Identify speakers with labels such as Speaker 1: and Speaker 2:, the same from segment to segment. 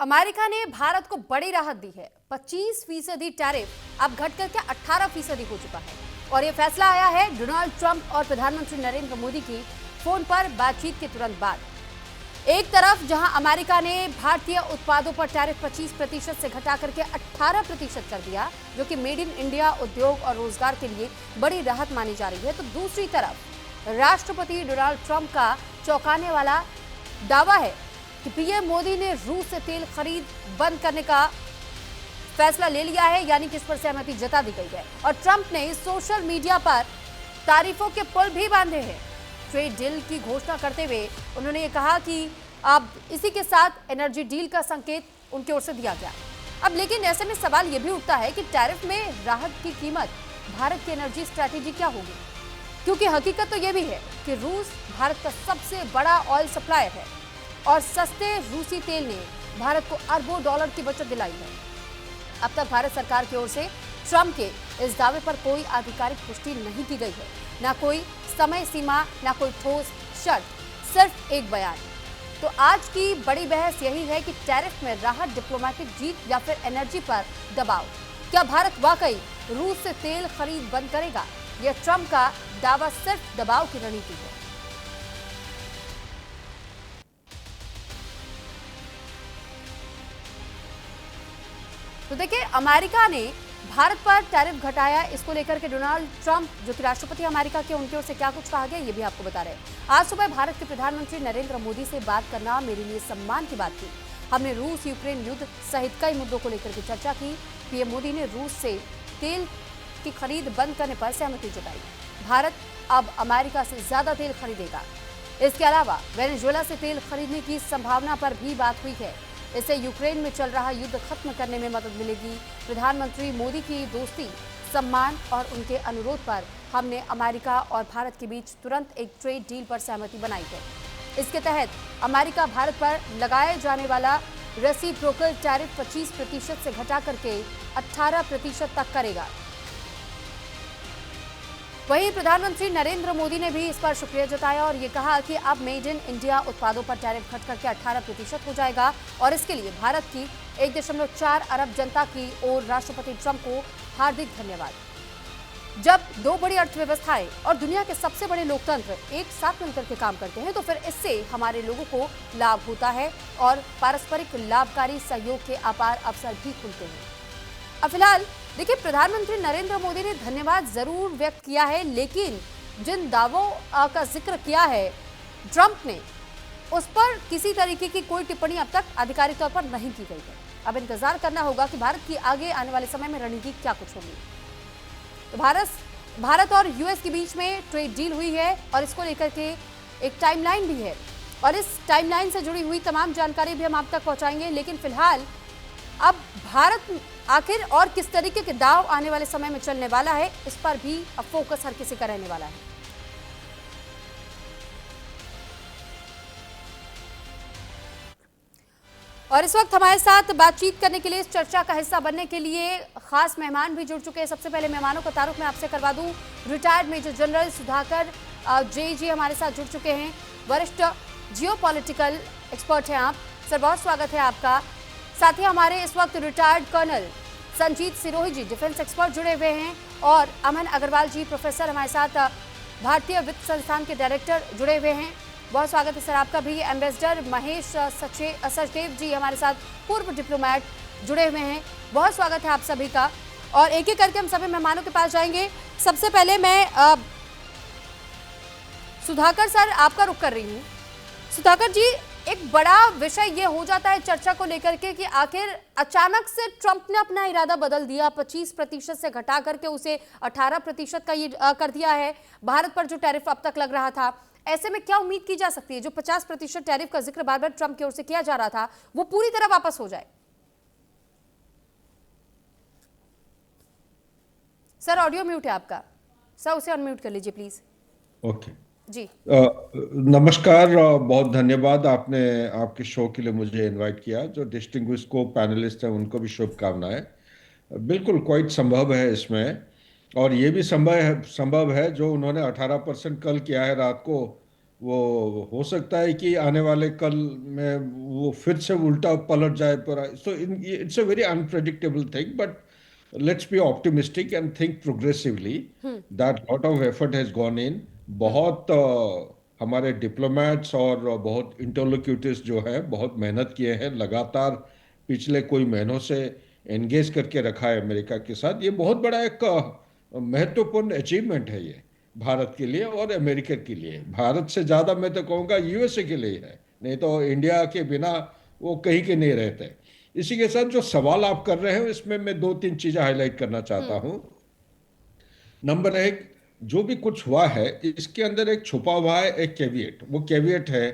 Speaker 1: America ने भारत को बड़ी राहत दी है। 25% टैरिफ अब घट करके 18% हो चुका है और ये फैसला आया है डोनाल्ड ट्रंप और प्रधानमंत्री नरेंद्र मोदी की फोन पर बातचीत के तुरंत बाद। एक तरफ जहां अमेरिका ने भारतीय उत्पादों पर टैरिफ 25% से घटा करके 18% कर दिया, जो कि मेड इन इंडिया उद्योग और रोजगार के लिए बड़ी राहत मानी जा रही है, तो दूसरी तरफ राष्ट्रपति डोनाल्ड ट्रंप का चौंकाने वाला दावा है कि पीएम मोदी ने रूस से तेल खरीद बंद करने का फैसला ले लिया है, यानी कि इस पर सहमति जता दी गई है। और ट्रंप ने सोशल मीडिया पर तारीफों के पुल भी बांधे हैं। ट्रेड डील की घोषणा करते हुए उन्होंने ये कहा कि अब इसी के साथ एनर्जी डील का संकेत उनकी ओर से दिया गया। अब लेकिन ऐसे में सवाल यह भी उठता है कि टैरिफ में राहत की कीमत भारत की एनर्जी स्ट्रैटेजी क्या होगी, क्योंकि हकीकत तो यह भी है कि रूस भारत का सबसे बड़ा ऑयल सप्लायर है और सस्ते रूसी तेल ने भारत को अरबों डॉलर की बचत दिलाई है। अब तक भारत सरकार की ओर से ट्रंप के इस दावे पर कोई आधिकारिक पुष्टि नहीं की गई है, ना कोई समय सीमा, ना कोई ठोस शर्त, सिर्फ एक बयान। तो आज की बड़ी बहस यही है कि टैरिफ में राहत डिप्लोमेटिक जीत या फिर एनर्जी पर दबाव। क्या भारत वाकई रूस से तेल खरीद बंद करेगा या ट्रंप का दावा सिर्फ दबाव की रणनीति है? तो देखिए, अमेरिका ने भारत पर टैरिफ घटाया, इसको लेकर के डोनाल्ड ट्रंप जो कि राष्ट्रपति अमेरिका के, उनकी ओर से क्या कुछ कहा गया ये भी आपको बता रहे हैं। आज सुबह भारत के प्रधानमंत्री नरेंद्र मोदी से बात करना मेरे लिए सम्मान की बात थी। हमने रूस यूक्रेन युद्ध सहित कई मुद्दों को लेकर के चर्चा की। पीएम मोदी ने रूस से तेल की खरीद बंद करने पर सहमति जताई। भारत अब अमेरिका से ज्यादा तेल खरीदेगा। इसके अलावा वेनेजुएला से तेल खरीदने की संभावना पर भी बात हुई है। इससे यूक्रेन में चल रहा युद्ध खत्म करने में मदद मिलेगी। प्रधानमंत्री मोदी की दोस्ती, सम्मान और उनके अनुरोध पर हमने अमेरिका और भारत के बीच तुरंत एक ट्रेड डील पर सहमति बनाई है। इसके तहत अमेरिका भारत पर लगाए जाने वाला रेसिप्रोकल टैरिफ 25% से घटा करके 18% तक करेगा। वहीं प्रधानमंत्री नरेंद्र मोदी ने भी इस पर शुक्रिया जताया और ये कहा कि अब मेड इन इंडिया उत्पादों पर टैरिफ घट करके 18% हो जाएगा और इसके लिए भारत की 1.4 अरब जनता की ओर राष्ट्रपति ट्रंप को हार्दिक धन्यवाद। जब दो बड़ी अर्थव्यवस्थाएं और दुनिया के सबसे बड़े लोकतंत्र एक साथ मिलकर के काम करते हैं तो फिर इससे हमारे लोगों को लाभ होता है और पारस्परिक लाभकारी सहयोग के अपार अवसर भी खुलते हैं। अब फिलहाल देखिए, प्रधानमंत्री नरेंद्र मोदी ने धन्यवाद जरूर व्यक्त किया है, लेकिन जिन दावों का जिक्र किया है ट्रंप ने, उस पर किसी तरीके की कोई टिप्पणी अब तक आधिकारिक तौर पर नहीं की गई है। अब इंतजार करना होगा कि भारत की आगे आने वाले समय में रणनीति क्या कुछ होगी। तो भारत और यूएस के बीच में ट्रेड डील हुई है और इसको लेकर के एक टाइमलाइन भी है और इस टाइमलाइन से जुड़ी हुई तमाम जानकारी भी हम आप तक पहुंचाएंगे। लेकिन फिलहाल अब भारत आखिर और किस तरीके के दाव आने वाले समय में चलने वाला है, इस पर भी अब फोकस हर किसी का रहने वाला है। और इस वक्त हमारे साथ बातचीत करने के लिए, इस चर्चा का हिस्सा बनने के लिए खास मेहमान भी जुड़ चुके हैं। सबसे पहले मेहमानों का तारुफ मैं आपसे करवा दूं। रिटायर्ड मेजर जनरल सुधाकर जी हमारे साथ जुड़ चुके हैं। वरिष्ठ जियोपॉलिटिकल एक्सपर्ट हैं आप सर, बहुत स्वागत है आपका। साथ ही हमारे इस वक्त रिटायर्ड कर्नल संजीत सिरोही जी, डिफेंस एक्सपर्ट जुड़े हुए हैं और अमन अग्रवाल जी प्रोफेसर हमारे साथ भारतीय वित्त संस्थान के डायरेक्टर जुड़े हुए हैं। बहुत स्वागत है सर आपका भी। एम्बेसडर महेश सचदेव जी हमारे साथ पूर्व डिप्लोमेट जुड़े हुए हैं। बहुत स्वागत है आप सभी का। और एक एक करके हम सभी मेहमानों के पास जाएंगे। सबसे पहले मैं सुधाकर सर आपका रुख कर रही हूँ। सुधाकर जी, एक बड़ा विषय ये हो जाता है चर्चा को लेकर के कि आखिर अचानक से ट्रंप ने अपना इरादा बदल दिया, 25% से घटा करके उसे 18% का ये कर दिया है भारत पर जो टैरिफ अब तक लग रहा था। ऐसे में क्या उम्मीद की जा सकती है जो 50% टैरिफ का जिक्र बार बार ट्रंप की ओर से किया जा रहा था वो पूरी तरह वापस हो जाए? सर ऑडियो म्यूट है आपका, सर उसे अनम्यूट कर लीजिए प्लीज।
Speaker 2: ओके
Speaker 1: जी
Speaker 2: नमस्कार, बहुत धन्यवाद आपने आपके शो के लिए मुझे इनवाइट किया। जो डिस्टिंग्विश को पैनलिस्ट हैं उनको भी शुभकामनाएं। बिल्कुल क्वाइट संभव है इसमें, और ये भी संभव है जो उन्होंने 18% कल किया है रात को, वो हो सकता है कि आने वाले कल में वो फिर से उल्टा पलट जाए। पर so it's a very unpredictable thing, but let's be optimistic and think progressively that lot of effort has gone in. बहुत हमारे डिप्लोमेट्स और बहुत इंटरलोक्यूटर्स जो है बहुत मेहनत किए हैं, लगातार पिछले कोई महीनों से एंगेज करके रखा है अमेरिका के साथ। ये बहुत बड़ा एक महत्वपूर्ण अचीवमेंट है ये भारत के लिए और अमेरिका के लिए। भारत से ज़्यादा मैं तो कहूँगा यूएसए के लिए है, नहीं तो इंडिया के बिना वो कहीं के नहीं रहते। इसी के साथ जो सवाल आप कर रहे हो इसमें मैं दो तीन चीज़ें हाईलाइट करना चाहता हूँ। नंबर एक, जो भी कुछ हुआ है इसके अंदर एक छुपा हुआ है एक कैविएट। वो कैविएट है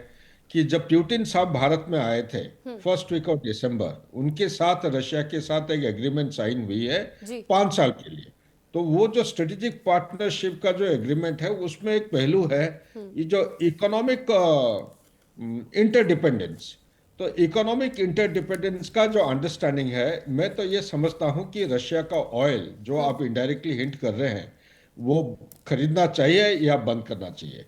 Speaker 2: कि जब प्यूटिन साहब भारत में आए थे फर्स्ट वीक ऑफ दिसंबर, उनके साथ रशिया के साथ एक एग्रीमेंट साइन हुई है
Speaker 1: जी।
Speaker 2: 5 साल के लिए। तो वो जो स्ट्रेटेजिक पार्टनरशिप का जो एग्रीमेंट है उसमें एक पहलू है ये जो इकोनॉमिक इंटरडिपेंडेंस। तो इकोनॉमिक इंटरडिपेंडेंस का जो अंडरस्टैंडिंग है, मैं तो ये समझता हूँ कि रशिया का ऑयल जो आप इनडायरेक्टली हिंट कर रहे हैं वो खरीदना चाहिए या बंद करना चाहिए।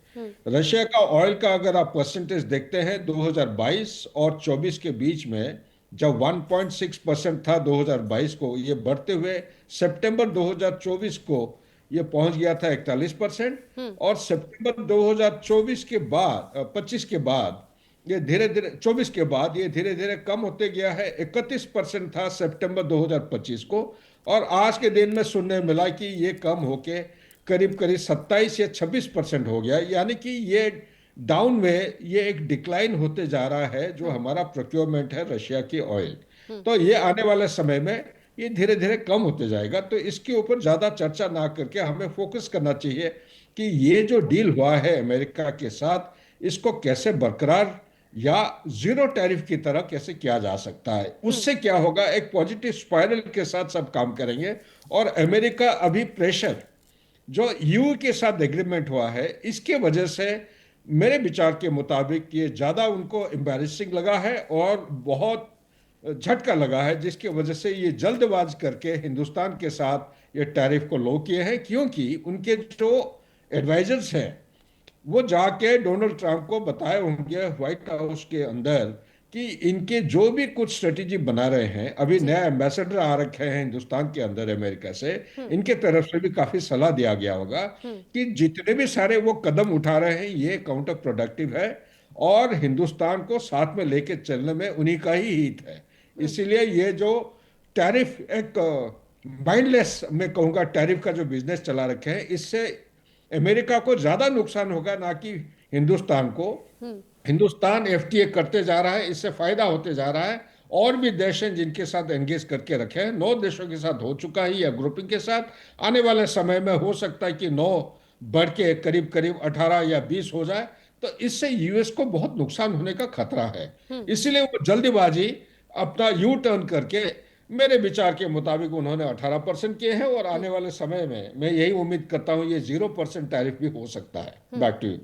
Speaker 2: रशिया का ऑयल का अगर आप परसेंटेज देखते हैं 2022 और 24 के बीच में, जब 1.6% था 2022 को, ये बढ़ते हुए सितंबर 2024 को ये पहुंच गया था 41%। और सितंबर 2024 के बाद 25 के बाद ये धीरे धीरे 24 के बाद ये धीरे धीरे कम होते गया है। 31% था सितंबर 2025 को, और आज के दिन में सुनने मिला कि ये कम होके करीब करीब 27 या 26% हो गया। यानी कि ये डाउन में ये एक डिक्लाइन होते जा रहा है जो हमारा प्रोक्योरमेंट है रशिया की ऑयल। तो ये आने वाले समय में ये धीरे धीरे कम होते जाएगा। तो इसके ऊपर ज्यादा चर्चा ना करके हमें फोकस करना चाहिए कि ये जो डील हुआ है अमेरिका के साथ इसको कैसे बरकरार या जीरो टैरिफ की तरह कैसे किया जा सकता है। उससे क्या होगा, एक पॉजिटिव स्पाइरल के साथ सब काम करेंगे। और अमेरिका अभी प्रेशर जो यू के साथ एग्रीमेंट हुआ है इसके वजह से मेरे विचार के मुताबिक ये ज़्यादा उनको एम्बैरेसिंग लगा है और बहुत झटका लगा है, जिसकी वजह से ये जल्दबाज करके हिंदुस्तान के साथ ये टैरिफ को लो किए हैं। क्योंकि उनके जो एडवाइजर्स हैं वो जाके डोनाल्ड ट्रंप को बताए होंगे व्हाइट हाउस के अंदर कि इनके जो भी कुछ स्ट्रेटेजी बना रहे हैं, अभी
Speaker 1: जी।
Speaker 2: नया एम्बेसडर आ रखे हैं हिंदुस्तान के अंदर अमेरिका से, इनके तरफ से भी काफी सलाह दिया गया होगा कि जितने भी सारे वो कदम उठा रहे हैं ये काउंटर प्रोडक्टिव है और हिंदुस्तान को साथ में लेके चलने में उन्हीं का ही हित है। इसीलिए ये जो टैरिफ एक माइंडलेस मैं कहूँगा टैरिफ का जो बिजनेस चला रखे हैं, इससे अमेरिका को ज्यादा नुकसान होगा ना कि हिंदुस्तान को। हिंदुस्तान एफटीए करते जा रहा है, इससे फायदा होते जा रहा है। और भी देश हैं जिनके साथ एंगेज करके रखे हैं, 9 देशों के साथ हो चुका है या ग्रुपिंग के साथ। आने वाले समय में हो सकता है कि 9 बढ़ के करीब करीब 18 या 20 हो जाए। तो इससे यूएस को बहुत नुकसान होने का खतरा है। इसीलिए वो जल्दीबाजी अपना यू टर्न करके मेरे विचार के मुताबिक उन्होंने 18% किए हैं। और आने वाले समय में मैं यही उम्मीद करता हूं ये 0% टैरिफ भी हो सकता है। Back to you.